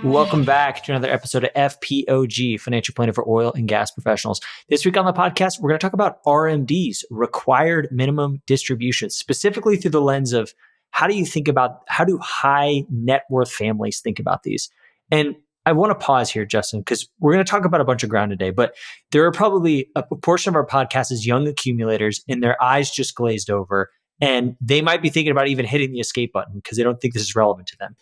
Welcome back to another episode of FPOG, Financial Planning for Oil and Gas Professionals. This week on the podcast, we're going to talk about RMDs, required minimum distributions, specifically through the lens of how do high net worth families think about these? And I want to pause here, Justin, because we're going to talk about a bunch of ground today, but there are probably a portion of our podcast is young accumulators and their eyes just glazed over, and they might be thinking about even hitting the escape button because they don't think this is relevant to them.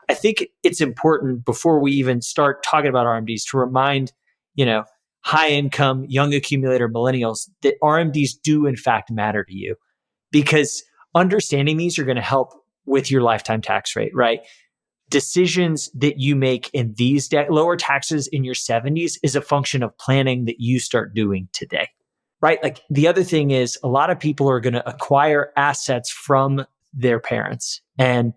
I think it's important before we even start talking about RMDs to remind, high income, young accumulator millennials that RMDs do in fact matter to you, because understanding these are going to help with your lifetime tax rate, right? Decisions that you make in these lower taxes in your 70s is a function of planning that you start doing today, right? Like the other thing is a lot of people are going to acquire assets from their parents, and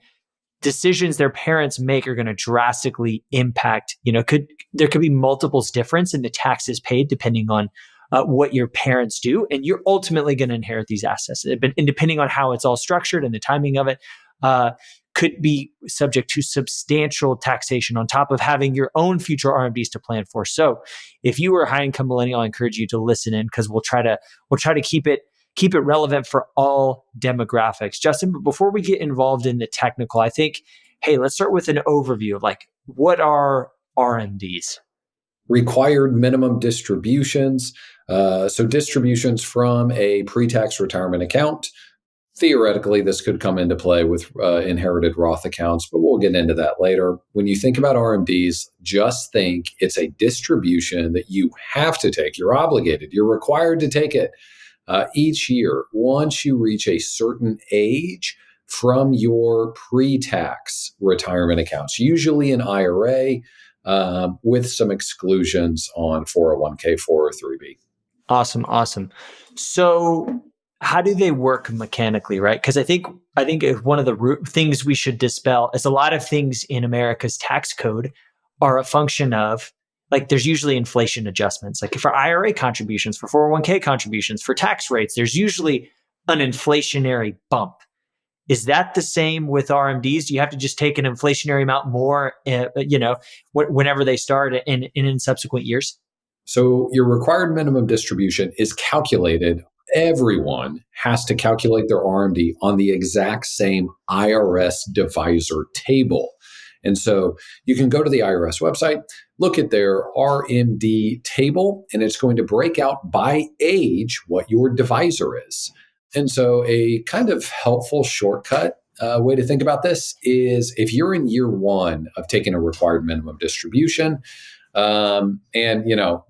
decisions their parents make are going to drastically impact, there could be multiples difference in the taxes paid depending on what your parents do. And you're ultimately going to inherit these assets. And depending on how it's all structured and the timing of it, could be subject to substantial taxation on top of having your own future RMDs to plan for. So if you are a high income millennial, I encourage you to listen in because we'll try to keep it relevant for all demographics. Justin, but before we get involved in the technical, I think, let's start with an overview of what are RMDs? Required minimum distributions. So distributions from a pre-tax retirement account. Theoretically, this could come into play with inherited Roth accounts, but we'll get into that later. When you think about RMDs, just think it's a distribution that you have to take. You're obligated. You're required to take it each year once you reach a certain age from your pre-tax retirement accounts, usually an IRA with some exclusions on 401k, 403b. Awesome. So how do they work mechanically, right? Because I think one of the things we should dispel is a lot of things in America's tax code are a function of, there's usually inflation adjustments. Like for IRA contributions, for 401k contributions, for tax rates, there's usually an inflationary bump. Is that the same with RMDs? Do you have to just take an inflationary amount more, whenever they start and in subsequent years? So your required minimum distribution is calculated. Everyone has to calculate their RMD on the exact same IRS divisor table. And so you can go to the IRS website, look at their RMD table, and it's going to break out by age what your divisor is. And so a kind of helpful shortcut way to think about this is if you're in year one of taking a required minimum distribution, and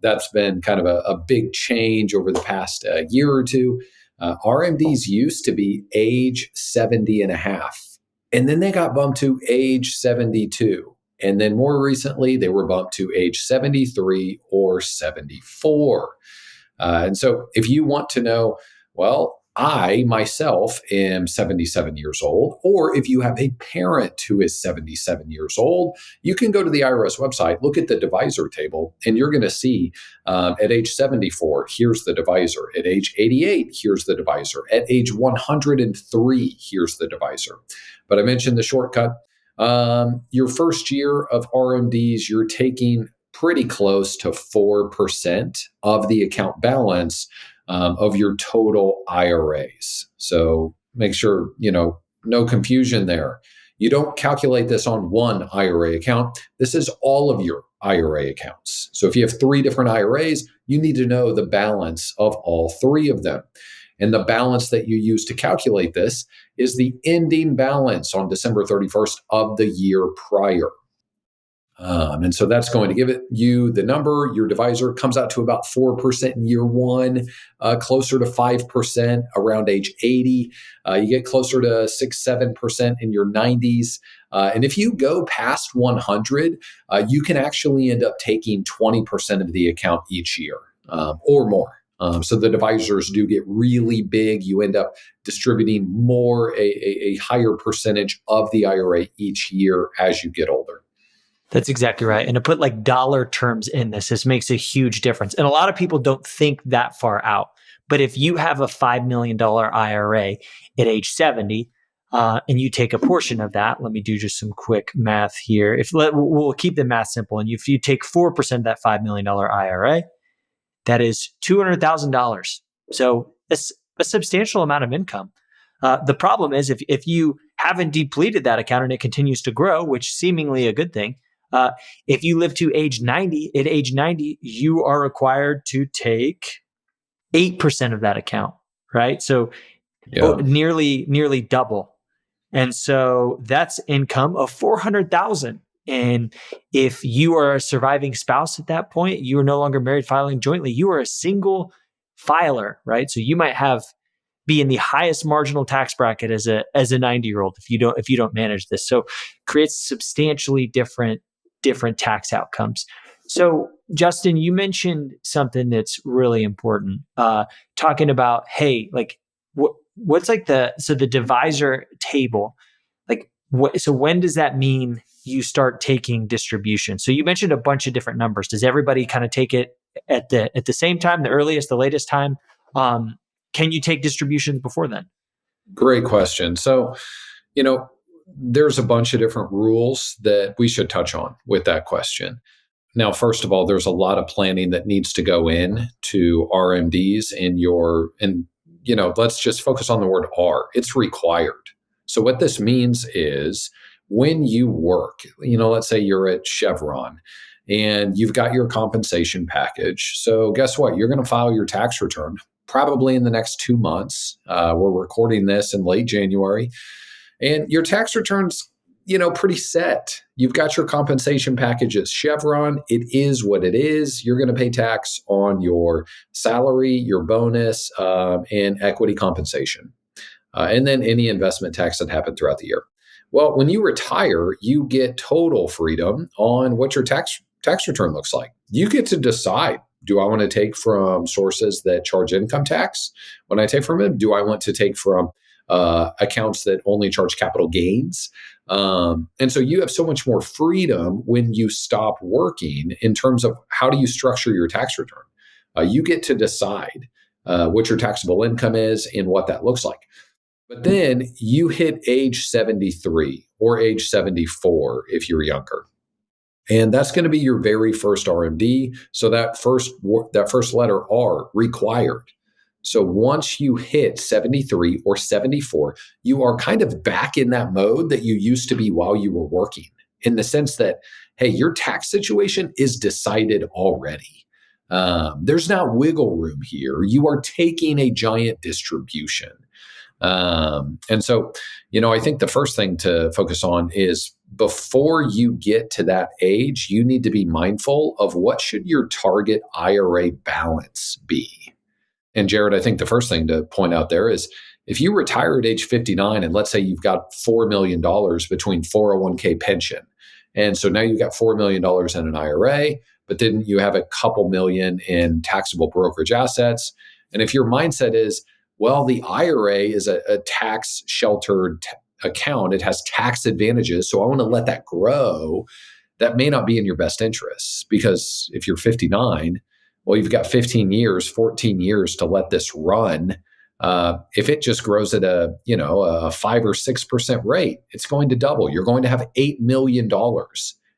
that's been kind of a big change over the past year or two. RMDs used to be age 70 and a half. And then they got bumped to age 72. And then more recently, they were bumped to age 73 or 74. And so if you want to know, I myself am 77 years old, or if you have a parent who is 77 years old, you can go to the IRS website, look at the divisor table, and you're going to see at age 74, here's the divisor. At age 88, here's the divisor. At age 103, here's the divisor. But I mentioned the shortcut. Your first year of RMDs, you're taking pretty close to 4% of the account balance of your total IRAs. So make sure, no confusion there. You don't calculate this on one IRA account. This is all of your IRA accounts. So if you have 3 different IRAs, you need to know the balance of all 3 of them. And the balance that you use to calculate this is the ending balance on December 31st of the year prior. And so that's going to give you the number. Your divisor comes out to about 4% in year one, closer to 5% around age 80. You get closer to 6-7% in your 90s. And if you go past 100, you can actually end up taking 20% of the account each year or more. So the divisors do get really big. You end up distributing more, a higher percentage of the IRA each year as you get older. That's exactly right. And to put dollar terms in this makes a huge difference. And a lot of people don't think that far out. But if you have a $5 million IRA at age 70, and you take a portion of that. Let me do just some quick math here. We'll keep the math simple, and if you take 4% of that $5 million IRA, that is $200,000. So it's a substantial amount of income. The problem is if you haven't depleted that account and it continues to grow, which seemingly a good thing, if you live to age 90, at age 90, you are required to take 8% of that account, right? So nearly double. And so that's income of $400,000. And if you are a surviving spouse at that point, you are no longer married filing jointly. You are a single filer, right? So you might be in the highest marginal tax bracket as a 90-year-old if you don't manage this. So creates substantially different tax outcomes. So Justin, you mentioned something that's really important, talking about, hey, like what's like the divisor table, like so when does that mean you start taking distribution? So you mentioned a bunch of different numbers. Does everybody kind of take it at the same time, the earliest, the latest time? Can you take distributions before then? Great question. So, there's a bunch of different rules that we should touch on with that question. Now, first of all, there's a lot of planning that needs to go in to RMDs let's just focus on the word R. It's required. So what this means is when you work, let's say you're at Chevron and you've got your compensation package. So guess what? You're going to file your tax return probably in the next 2 months. We're recording this in late January. And your tax return's, pretty set. You've got your compensation package at Chevron. It is what it is. You're going to pay tax on your salary, your bonus, and equity compensation. And then any investment tax that happened throughout the year. Well, when you retire, you get total freedom on what your tax return looks like. You get to decide, do I want to take from sources that charge income tax? When I take from them, do I want to take from accounts that only charge capital gains? And so you have so much more freedom when you stop working in terms of how do you structure your tax return. You get to decide what your taxable income is and what that looks like. But then you hit age 73 or age 74 if you're younger. And that's going to be your very first RMD. So that first letter R, required. So once you hit 73 or 74, you are kind of back in that mode that you used to be while you were working, in the sense that, hey, your tax situation is decided already. There's not wiggle room here. You are taking a giant distribution. And so, I think the first thing to focus on is before you get to that age, you need to be mindful of what should your target IRA balance be. And Jared, I think the first thing to point out there is if you retire at age 59 and let's say you've got $4 million between 401k pension. And so now you've got $4 million in an IRA, but then you have a couple million in taxable brokerage assets. And if your mindset is, well, the IRA is a tax sheltered account, it has tax advantages, so I want to let that grow, that may not be in your best interests, because if you're 59, well, you've got 15 years, 14 years to let this run. If it just grows at a 5 or 6% rate, it's going to double. You're going to have $8 million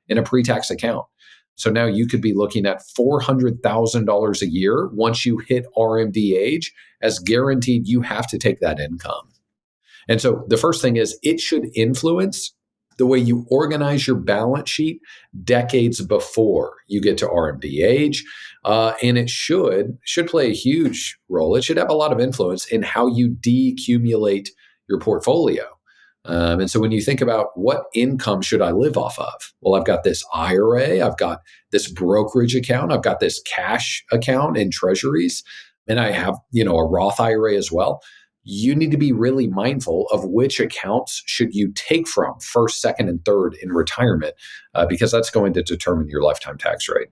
in a pre-tax account. So now you could be looking at $400,000 a year once you hit RMD age, as guaranteed you have to take that income. And so the first thing is it should influence the way you organize your balance sheet decades before you get to RMD age. And it should play a huge role. It should have a lot of influence in how you decumulate your portfolio. And so when you think about what income should I live off of? Well, I've got this IRA, I've got this brokerage account, I've got this cash account in treasuries, and I have, a Roth IRA as well. You need to be really mindful of which accounts should you take from first, second, and third in retirement, because that's going to determine your lifetime tax rate.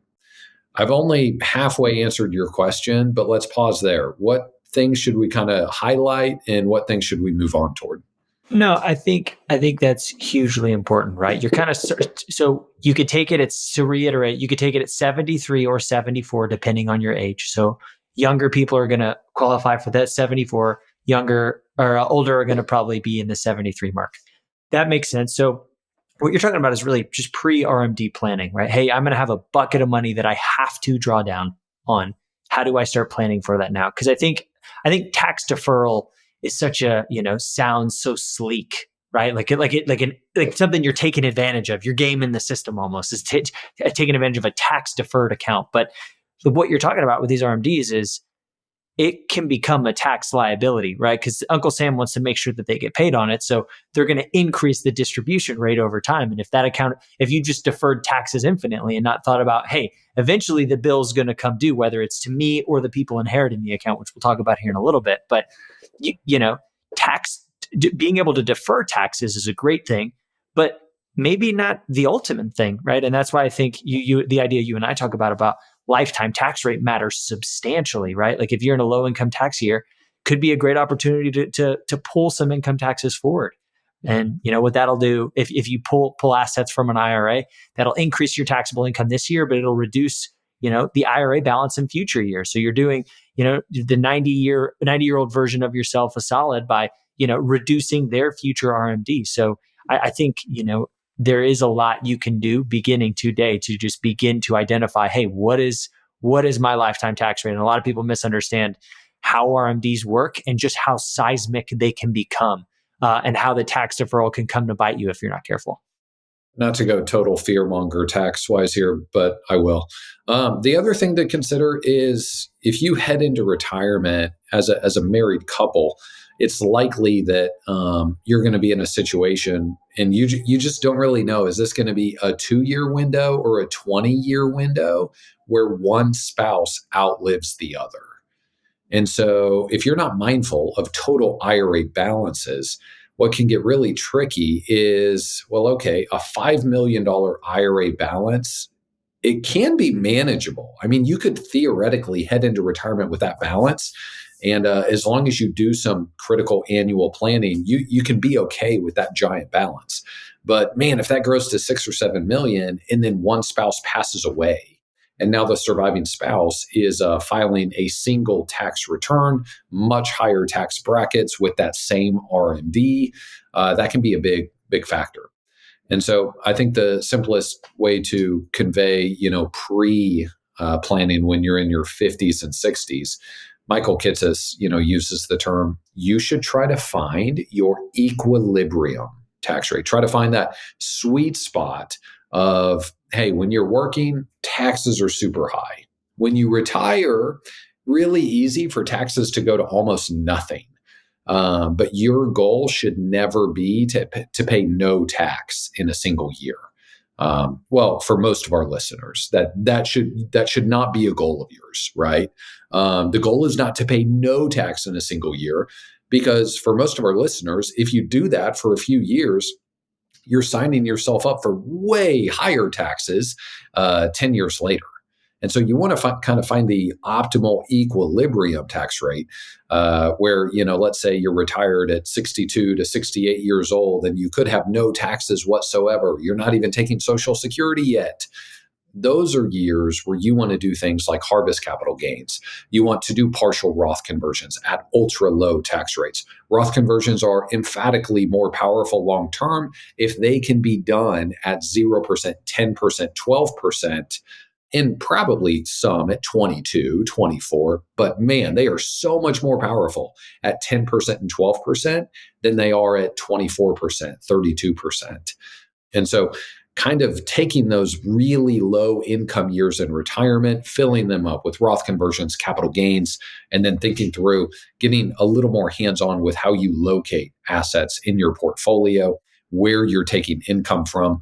I've only halfway answered your question, but let's pause there. What things should we kind of highlight and what things should we move on toward? No, I think that's hugely important, right? You're kind of, so you could take it, to reiterate, you could take it at 73 or 74, depending on your age. So younger people are going to qualify for that 74, younger or older are going to probably be in the 73 mark. That makes sense. So what you're talking about is really just pre-RMD planning, right? Hey, I'm going to have a bucket of money that I have to draw down on. How do I start planning for that now? Because I think tax deferral is such a, sounds so sleek, right? Like something you're taking advantage of. You're gaming the system almost, is taking advantage of a tax deferred account. But what you're talking about with these RMDs is it can become a tax liability, right? Because Uncle Sam wants to make sure that they get paid on it. So they're going to increase the distribution rate over time. And if you just deferred taxes infinitely and not thought about, hey, eventually the bill's going to come due, whether it's to me or the people inheriting the account, which we'll talk about here in a little bit. But, being able to defer taxes is a great thing, but maybe not the ultimate thing, right? And that's why I think the idea you and I talk about lifetime tax rate matters substantially, right? Like if you're in a low income tax year, could be a great opportunity to pull some income taxes forward. And what that'll do, if you pull assets from an IRA, that'll increase your taxable income this year, but it'll reduce, the IRA balance in future years. So you're doing, the 90-year-old version of yourself a solid by, reducing their future RMD. So I think, there is a lot you can do beginning today to just begin to identify, hey, what is my lifetime tax rate? And a lot of people misunderstand how RMDs work and just how seismic they can become, and how the tax deferral can come to bite you if you're not careful. Not to go total fearmonger tax wise here, but I will. The other thing to consider is if you head into retirement as a married couple, it's likely that you're going to be in a situation and you just don't really know, is this going to be a 2-year window or a 20-year window where one spouse outlives the other? And so if you're not mindful of total IRA balances, what can get really tricky is, well, okay, a $5 million IRA balance, it can be manageable. I mean, you could theoretically head into retirement with that balance. And as long as you do some critical annual planning, you can be okay with that giant balance. But man, if that grows to 6 or 7 million and then one spouse passes away, and now the surviving spouse is filing a single tax return, much higher tax brackets with that same RMD, that can be a big factor. And so I think the simplest way to convey, planning when you're in your 50s and 60s, Michael Kitces, uses the term, you should try to find your equilibrium tax rate. Try to find that sweet spot of, hey, when you're working, taxes are super high. When you retire, really easy for taxes to go to almost nothing. But your goal should never be to pay no tax in a single year. Well, for most of our listeners, that should not be a goal of yours, right? The goal is not to pay no tax in a single year, because for most of our listeners, if you do that for a few years, you're signing yourself up for way higher taxes 10 years later. And so you want to kind of find the optimal equilibrium tax rate where, let's say you're retired at 62 to 68 years old and you could have no taxes whatsoever. You're not even taking Social Security yet. Those are years where you want to do things like harvest capital gains. You want to do partial Roth conversions at ultra low tax rates. Roth conversions are emphatically more powerful long term if they can be done at 0%, 10%, 12%. And probably some at 22, 24, but man, they are so much more powerful at 10% and 12% than they are at 24%, 32%. And so kind of taking those really low income years in retirement, filling them up with Roth conversions, capital gains, and then thinking through getting a little more hands-on with how you locate assets in your portfolio, where you're taking income from.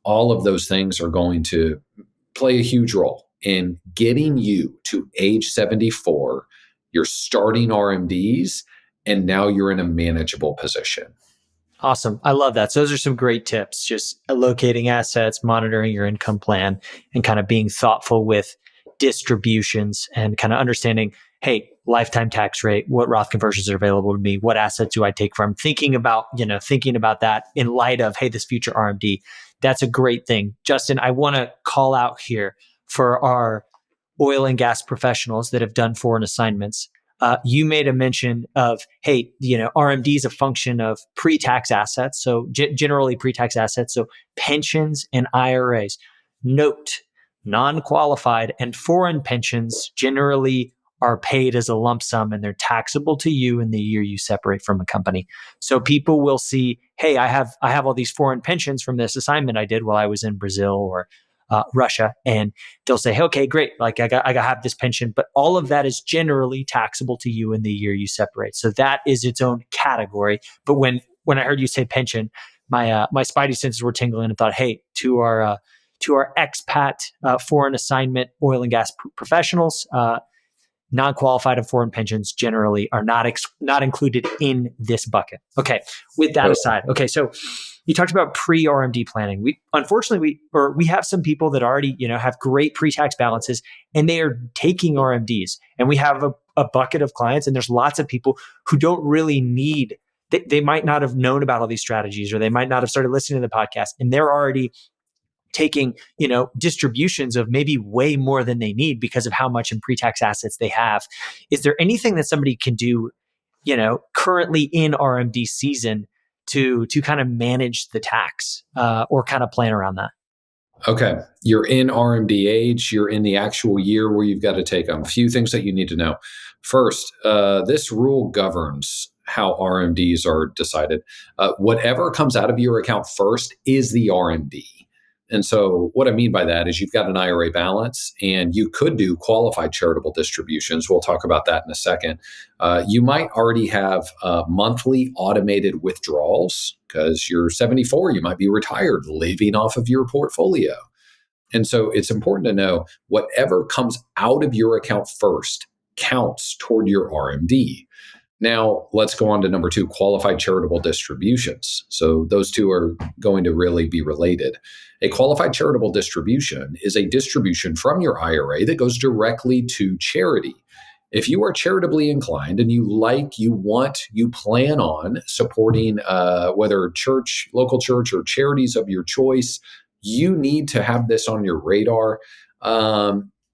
All of those things are going to play a huge role in getting you to age 74. You're starting RMDs, and now you're in a manageable position. Awesome. I love that. So those are some great tips, just locating assets, monitoring your income plan, and kind of being thoughtful with distributions and kind of understanding, hey, lifetime tax rate, what Roth conversions are available to me, what assets do I take from, thinking about that in light of, hey, this future RMD. That's a great thing. Justin, I want to call out here for our oil and gas professionals that have done foreign assignments. You made a mention of, hey, RMD is a function of pre-tax assets. So generally pre-tax assets. So pensions and IRAs. Note, non-qualified and foreign pensions generally are paid as a lump sum and they're taxable to you in the year you separate from a company. So people will see, hey, I have all these foreign pensions from this assignment I did while I was in Brazil or Russia, and they'll say, hey, okay, great, like I have this pension, but all of that is generally taxable to you in the year you separate. So that is its own category. But when I heard you say pension, my spidey senses were tingling and thought, hey, to our expat foreign assignment oil and gas professionals, non-qualified and foreign pensions generally are not included in this bucket. Okay, with that aside, okay, so you talked about pre-RMD planning. Unfortunately we have some people that already have great pre-tax balances and they are taking RMDs, and we have a bucket of clients, and there's lots of people who don't really need. They might not have known about all these strategies, or they might not have started listening to the podcast, and they're already taking distributions of maybe way more than they need because of how much in pre-tax assets they have. Is there anything that somebody can do currently in RMD season to kind of manage the tax or kind of plan around that? Okay, you're in RMD age, you're in the actual year where you've got to take them. A few things that you need to know. First, this rule governs how RMDs are decided. Whatever comes out of your account first is the RMD. And so what I mean by that is you've got an IRA balance and you could do qualified charitable distributions. We'll talk about that in a second. You might already have monthly automated withdrawals because you're 74, you might be retired, living off of your portfolio. And so it's important to know whatever comes out of your account first counts toward your RMD. Now, let's go on to number 2, qualified charitable distributions. So those two are going to really be related. A qualified charitable distribution is a distribution from your IRA that goes directly to charity. If you are charitably inclined and you plan on supporting whether church, local church, or charities of your choice, you need to have this on your radar.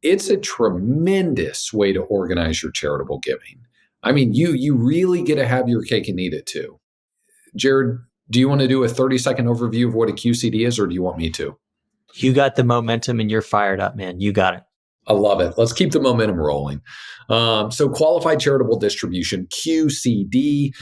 It's a tremendous way to organize your charitable giving. I mean, you really get to have your cake and eat it too. Jared, do you want to do a 30-second overview of what a QCD is, or do you want me to? You got the momentum and you're fired up, man. You got it. I love it. Let's keep the momentum rolling. So qualified charitable distribution, QCD,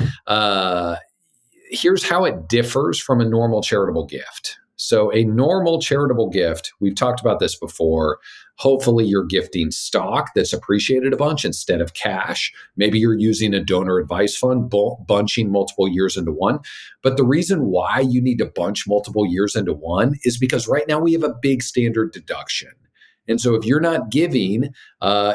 here's how it differs from a normal charitable gift. So a normal charitable gift, we've talked about this before. Hopefully you're gifting stock that's appreciated a bunch instead of cash. Maybe you're using a donor advice fund, bunching multiple years into one. But the reason why you need to bunch multiple years into one is because right now we have a big standard deduction. And so if you're not giving,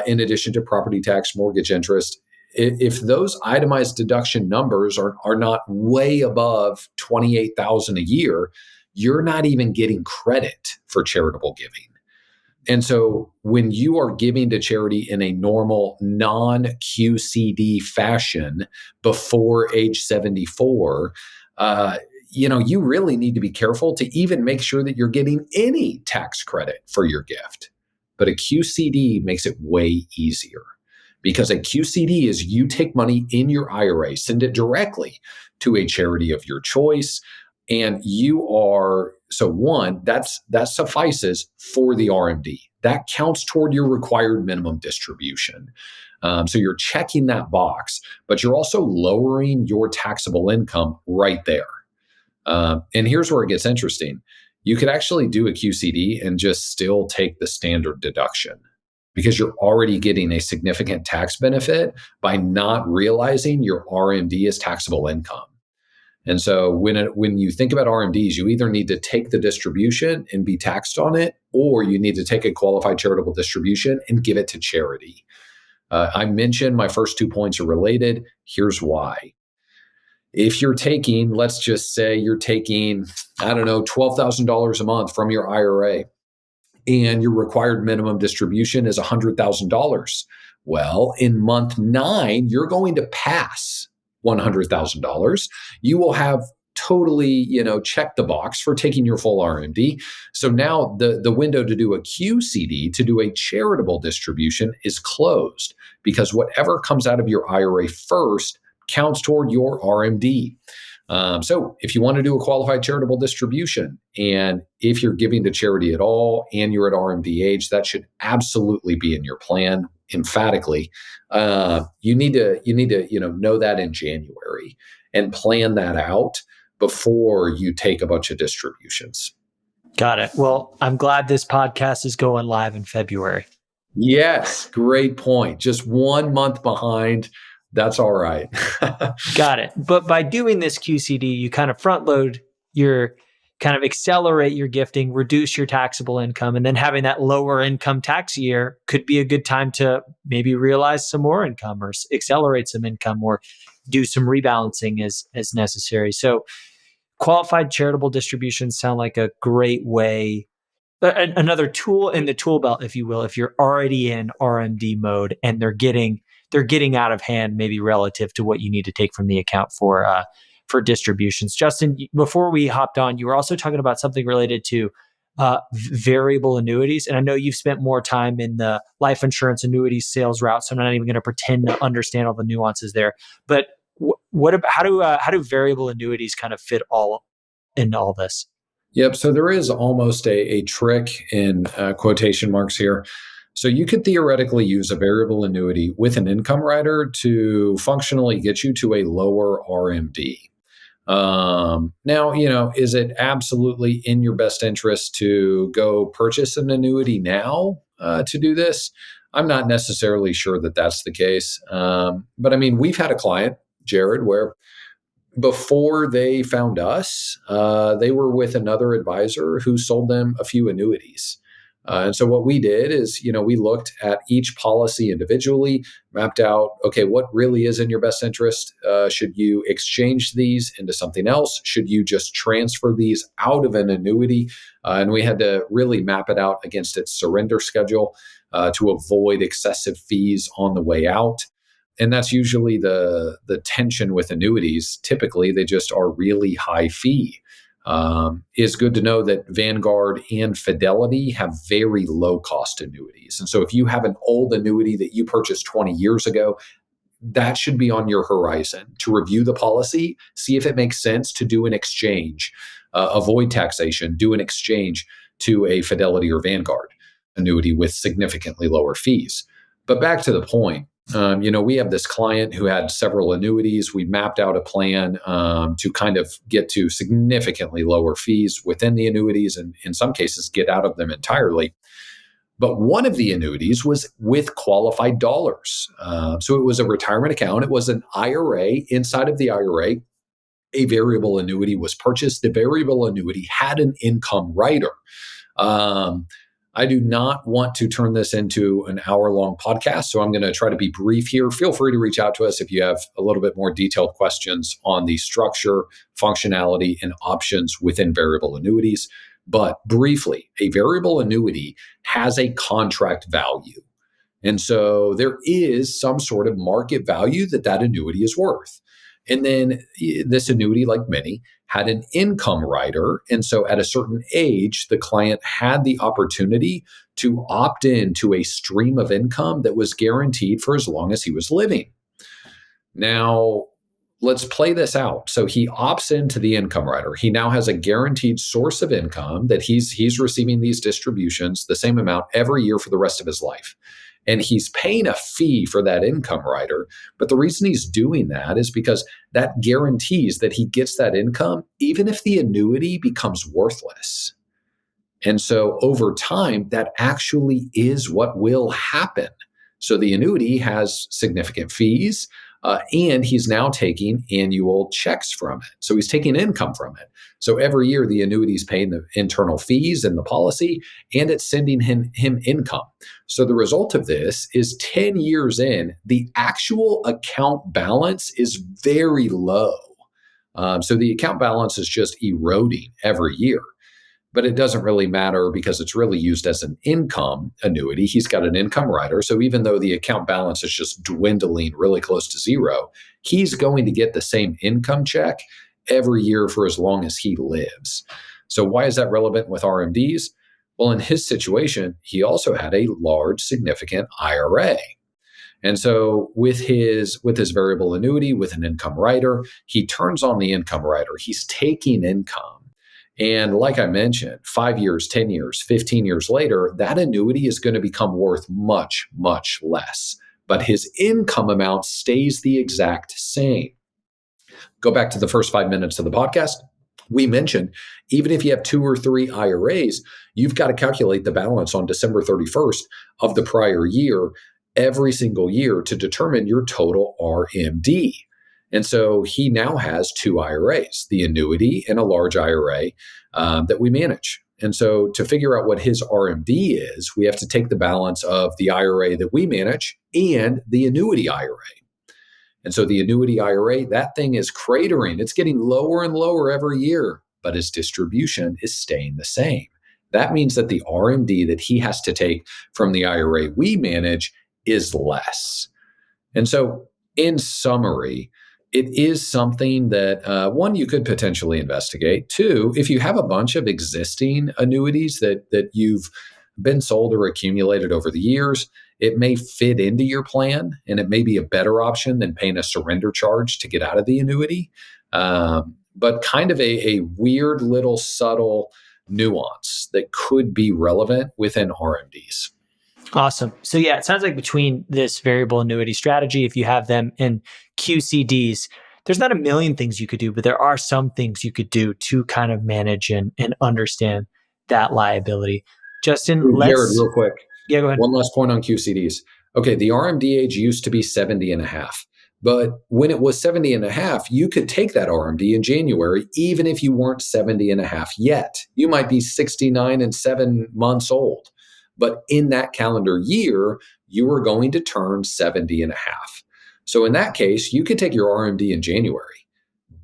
in addition to property tax, mortgage interest, if those itemized deduction numbers are not way above $28,000 a year, you're not even getting credit for charitable giving. And so when you are giving to charity in a normal non-QCD fashion before age 74, you really need to be careful to even make sure that you're getting any tax credit for your gift. But a QCD makes it way easier, because a QCD is you take money in your IRA, send it directly to a charity of your choice. And that suffices for the RMD. That counts toward your required minimum distribution. So you're checking that box, but you're also lowering your taxable income right there. And here's where it gets interesting. You could actually do a QCD and just still take the standard deduction, because you're already getting a significant tax benefit by not realizing your RMD is taxable income. And so when you think about RMDs, you either need to take the distribution and be taxed on it, or you need to take a qualified charitable distribution and give it to charity. I mentioned my first 2 points are related. Here's why. If you're taking, let's just say you're taking, $12,000 a month from your IRA, and your required minimum distribution is $100,000. Well, in month 9, you're going to pass $100,000. You will have totally, check the box for taking your full RMD. So now the window to do a QCD, to do a charitable distribution, is closed because whatever comes out of your IRA first counts toward your RMD. So if you want to do a qualified charitable distribution, and if you're giving to charity at all and you're at RMD age, that should absolutely be in your plan, emphatically. You need to know that in January and plan that out before you take a bunch of distributions. Got it. Well, I'm glad this podcast is going live in February. Yes, great point. Just 1 month behind. That's all right. Got it. But by doing this QCD, you kind of front load accelerate your gifting, reduce your taxable income, and then having that lower income tax year could be a good time to maybe realize some more income or accelerate some income or do some rebalancing as necessary. So qualified charitable distributions sound like a great way, another tool in the tool belt, if you will, if you're already in RMD mode and they're getting out of hand, maybe relative to what you need to take from the account for distributions. Justin, before we hopped on, you were also talking about something related to variable annuities, and I know you've spent more time in the life insurance annuities sales route, so I'm not even going to pretend to understand all the nuances there. But how do variable annuities kind of fit all in all this? Yep. So there is almost a trick in quotation marks here. So you could theoretically use a variable annuity with an income rider to functionally get you to a lower RMD. Now, is it absolutely in your best interest to go purchase an annuity now to do this? I'm not necessarily sure that that's the case. But I mean, we've had a client, Jared, where before they found us, they were with another advisor who sold them a few annuities. And so what we did is, we looked at each policy individually, mapped out, okay, what really is in your best interest? Should you exchange these into something else? Should you just transfer these out of an annuity? And we had to really map it out against its surrender schedule to avoid excessive fees on the way out. And that's usually the tension with annuities. Typically, they just are really high fee. It's good to know that Vanguard and Fidelity have very low cost annuities. And so if you have an old annuity that you purchased 20 years ago, that should be on your horizon to review the policy, see if it makes sense to do an exchange, avoid taxation, do an exchange to a Fidelity or Vanguard annuity with significantly lower fees. But back to the point, we have this client who had several annuities. We mapped out a plan to kind of get to significantly lower fees within the annuities and in some cases get out of them entirely. But one of the annuities was with qualified dollars. So it was a retirement account. It was an IRA. Inside of the IRA, a variable annuity was purchased. The variable annuity had an income rider. I do not want to turn this into an hour-long podcast, so I'm going to try to be brief here. Feel free to reach out to us if you have a little bit more detailed questions on the structure, functionality, and options within variable annuities. But briefly, a variable annuity has a contract value. And so there is some sort of market value that annuity is worth. And then this annuity, like many, had an income rider. And so at a certain age, the client had the opportunity to opt in to a stream of income that was guaranteed for as long as he was living. Now, let's play this out. So he opts into the income rider. He now has a guaranteed source of income that he's receiving these distributions, the same amount every year for the rest of his life. And he's paying a fee for that income rider. But the reason he's doing that is because that guarantees that he gets that income, even if the annuity becomes worthless. And so over time, that actually is what will happen. So the annuity has significant fees, and he's now taking annual checks from it. So he's taking income from it. So every year, the annuity is paying the internal fees in the policy, and it's sending him income. So the result of this is 10 years in, the actual account balance is very low. So the account balance is just eroding every year. But it doesn't really matter because it's really used as an income annuity. He's got an income rider. So even though the account balance is just dwindling really close to zero, he's going to get the same income check every year for as long as he lives. So why is that relevant with RMDs? Well, in his situation, he also had a large, significant IRA. And so with his variable annuity, with an income rider, he turns on the income rider. He's taking income. And like I mentioned, 5 years, 10 years, 15 years later, that annuity is going to become worth much, much less. But his income amount stays the exact same. Go back to the first 5 minutes of the podcast. We mentioned even if you have 2 or 3 IRAs, you've got to calculate the balance on December 31st of the prior year every single year to determine your total RMD. And so he now has 2 IRAs, the annuity and a large IRA that we manage. And so to figure out what his RMD is, we have to take the balance of the IRA that we manage and the annuity IRA. And so the annuity IRA, that thing is cratering. It's getting lower and lower every year, but his distribution is staying the same. That means that the RMD that he has to take from the IRA we manage is less. And so in summary, it is something that, one, you could potentially investigate. Two, if you have a bunch of existing annuities that you've been sold or accumulated over the years, it may fit into your plan and it may be a better option than paying a surrender charge to get out of the annuity. But kind of a weird little subtle nuance that could be relevant within RMDs. Awesome. So yeah, it sounds like between this variable annuity strategy, if you have them in QCDs, there's not a million things you could do, but there are some things you could do to kind of manage and understand that liability. Justin, Jared, real quick. Yeah, go ahead. One last point on QCDs. Okay, the RMD age used to be 70 and a half. But when it was 70 and a half, you could take that RMD in January, even if you weren't 70 and a half yet. You might be 69 and 7 months old. But in that calendar year, you were going to turn 70 and a half. So in that case, you could take your RMD in January.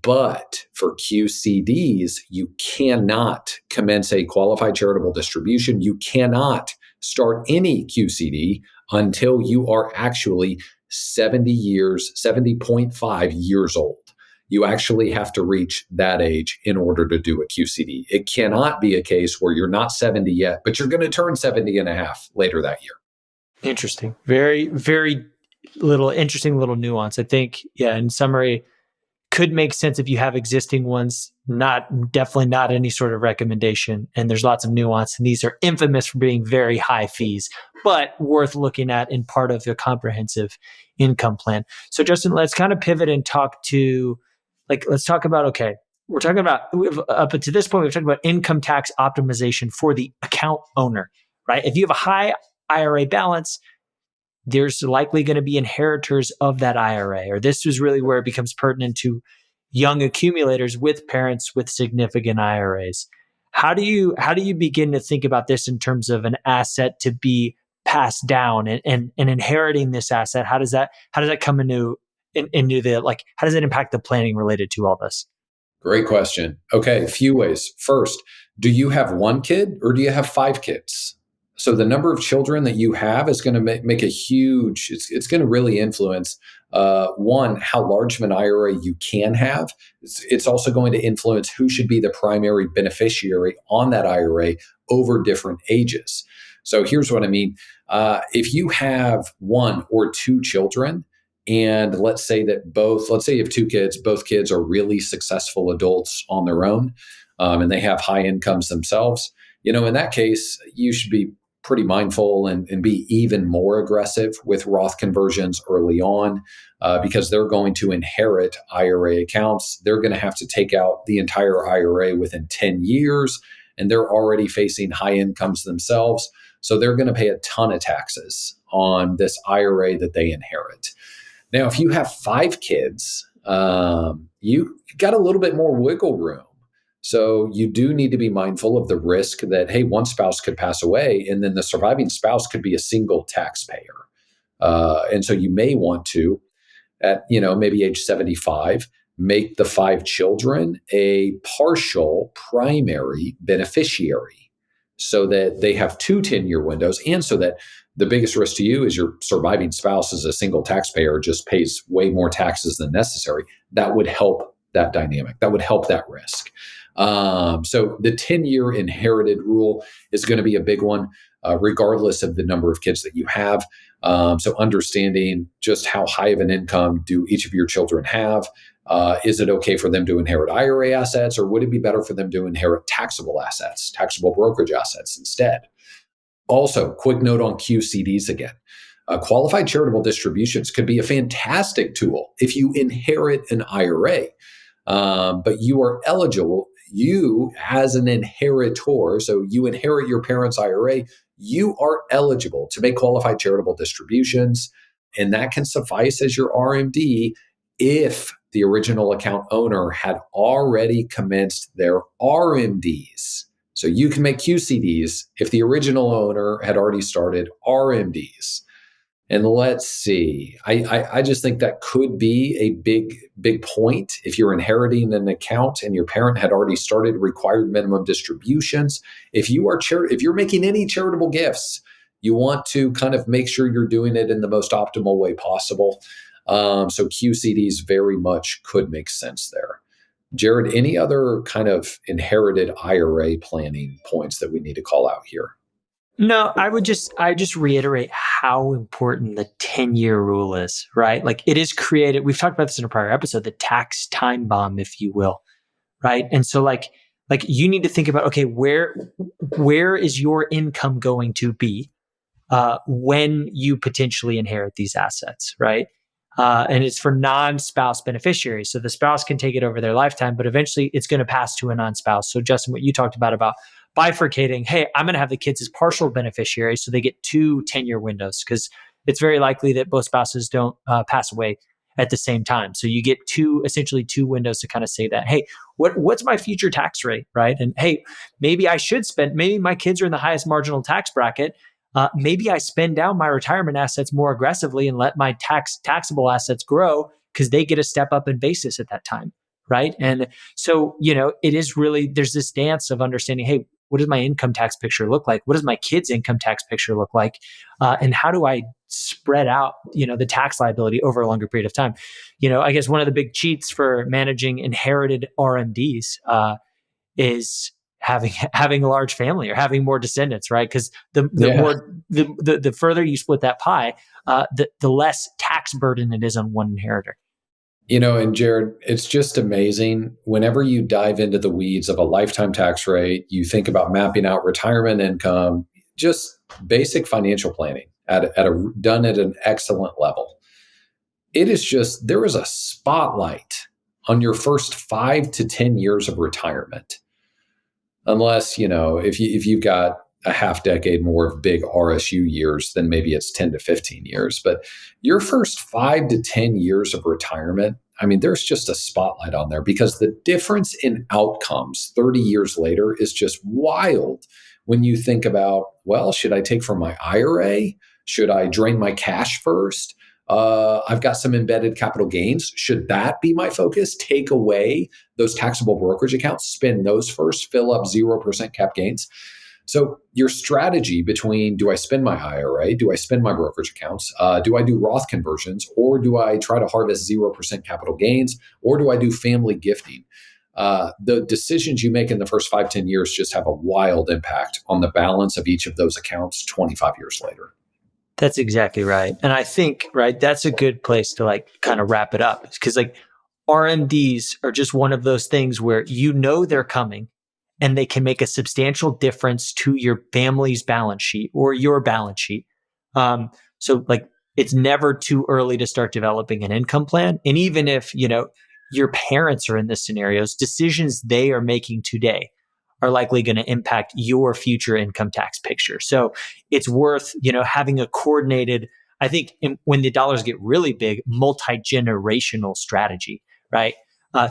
But for QCDs, you cannot commence a qualified charitable distribution. You cannot start any QCD until you are actually 70.5 years old. You actually have to reach that age in order to do a QCD. It cannot be a case where you're not 70 yet, but you're going to turn 70 and a half later that year. Interesting. Very, very interesting little nuance. I think, yeah, in summary, could make sense if you have existing ones, definitely not any sort of recommendation. And there's lots of nuance. And these are infamous for being very high fees, but worth looking at in part of your comprehensive income plan. So Justin, let's kind of pivot and talk about, okay, we're talking about, up to this point, we've talked about income tax optimization for the account owner, right? If you have a high IRA balance, there's likely going to be inheritors of that IRA, or this is really where it becomes pertinent to young accumulators with parents with significant IRAs. How do you begin to think about this in terms of an asset to be passed down and inheriting this asset? How does that come into the, how does it impact the planning related to all this? Great question. Okay, a few ways. First, do you have 1 kid or do you have 5 kids? So the number of children that you have is going to make a huge, it's going to really influence, one, how large of an IRA you can have. It's also going to influence who should be the primary beneficiary on that IRA over different ages. So here's what I mean. If you have 1 or 2 children, and let's say you have 2 kids, both kids are really successful adults on their own, and they have high incomes themselves, in that case, you should be pretty mindful and be even more aggressive with Roth conversions early on because they're going to inherit IRA accounts. They're going to have to take out the entire IRA within 10 years, and they're already facing high incomes themselves. So they're going to pay a ton of taxes on this IRA that they inherit. Now, if you have 5 kids, you got a little bit more wiggle room. So you do need to be mindful of the risk that, hey, one spouse could pass away and then the surviving spouse could be a single taxpayer. And so you may want to, at maybe age 75, make the 5 children a partial primary beneficiary so that they have 2 10-year windows, and so that the biggest risk to you is your surviving spouse is a single taxpayer, just pays way more taxes than necessary. That would help that dynamic. That would help that risk. So the 10-year inherited rule is going to be a big one, regardless of the number of kids that you have. So understanding just how high of an income do each of your children have. Is it okay for them to inherit IRA assets, or would it be better for them to inherit taxable assets, taxable brokerage assets instead? Also, quick note on QCDs again. Qualified charitable distributions could be a fantastic tool if you inherit an IRA, but you are eligible, you as an inheritor, so you inherit your parents' IRA, you are eligible to make qualified charitable distributions, and that can suffice as your RMD if the original account owner had already commenced their RMDs. So you can make QCDs if the original owner had already started RMDs. And let's see, I just think that could be a big point if you're inheriting an account and your parent had already started required minimum distributions. If you're making any charitable gifts, you want to kind of make sure you're doing it in the most optimal way possible. So QCDs very much could make sense there. Jared, any other kind of inherited IRA planning points that we need to call out here? No, I just reiterate how important the 10-year rule is, right? Like it is created. We've talked about this in a prior episode, the tax time bomb, if you will, right? And so like you need to think about, okay, where is your income going to be when you potentially inherit these assets, right? And it's for non-spouse beneficiaries. So the spouse can take it over their lifetime, but eventually it's going to pass to a non-spouse. So Justin, what you talked about bifurcating, hey, I'm going to have the kids as partial beneficiaries so they get 2 10-year windows, because it's very likely that both spouses don't pass away at the same time. So you get essentially two windows to kind of say that, hey, what's my future tax rate, right? And hey, maybe maybe my kids are in the highest marginal tax bracket. Maybe I spend down my retirement assets more aggressively and let my taxable assets grow because they get a step up in basis at that time, right? And so, it is really, there's this dance of understanding, hey, what does my income tax picture look like? What does my kids' income tax picture look like? And how do I spread out, the tax liability over a longer period of time? I guess one of the big cheats for managing inherited RMDs is having a large family or having more descendants, right? Because the further you split that pie, the less tax burden it is on one inheritor. And Jared, it's just amazing. Whenever you dive into the weeds of a lifetime tax rate, you think about mapping out retirement income, just basic financial planning done at an excellent level. It is just, there is a spotlight on your first 5 to 10 years of retirement. Unless, if you've got a half decade more of big RSU years, then maybe it's 10 to 15 years. But your first 5 to 10 years of retirement, there's just a spotlight on there because the difference in outcomes 30 years later is just wild when you think about, well, should I take from my IRA? Should I drain my cash first? I've got some embedded capital gains. Should that be my focus? Take away those taxable brokerage accounts, spend those first, fill up 0% cap gains. So your strategy between, do I spend my IRA? Do I spend my brokerage accounts? Do I do Roth conversions? Or do I try to harvest 0% capital gains? Or do I do family gifting? The decisions you make in the first 5, 10 years just have a wild impact on the balance of each of those accounts 25 years later. That's exactly right. And I think, right, that's a good place to kind of wrap it up, because RMDs are just one of those things where they're coming and they can make a substantial difference to your family's balance sheet or your balance sheet. So it's never too early to start developing an income plan. And even if, your parents are in this scenarios, decisions they are making today are likely going to impact your future income tax picture. So it's worth, having a coordinated, I think when the dollars get really big, multi-generational strategy, right?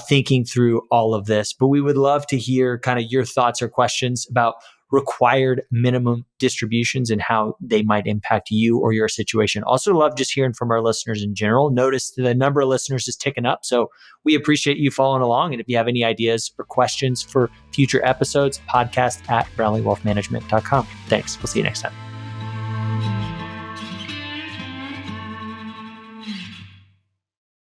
Thinking through all of this. But we would love to hear kind of your thoughts or questions about required minimum distributions and how they might impact you or your situation. Also love just hearing from our listeners in general. Notice the number of listeners is ticking up. So we appreciate you following along. And if you have any ideas or questions for future episodes, podcast@brownleewealthmanagement.com. Thanks. We'll see you next time.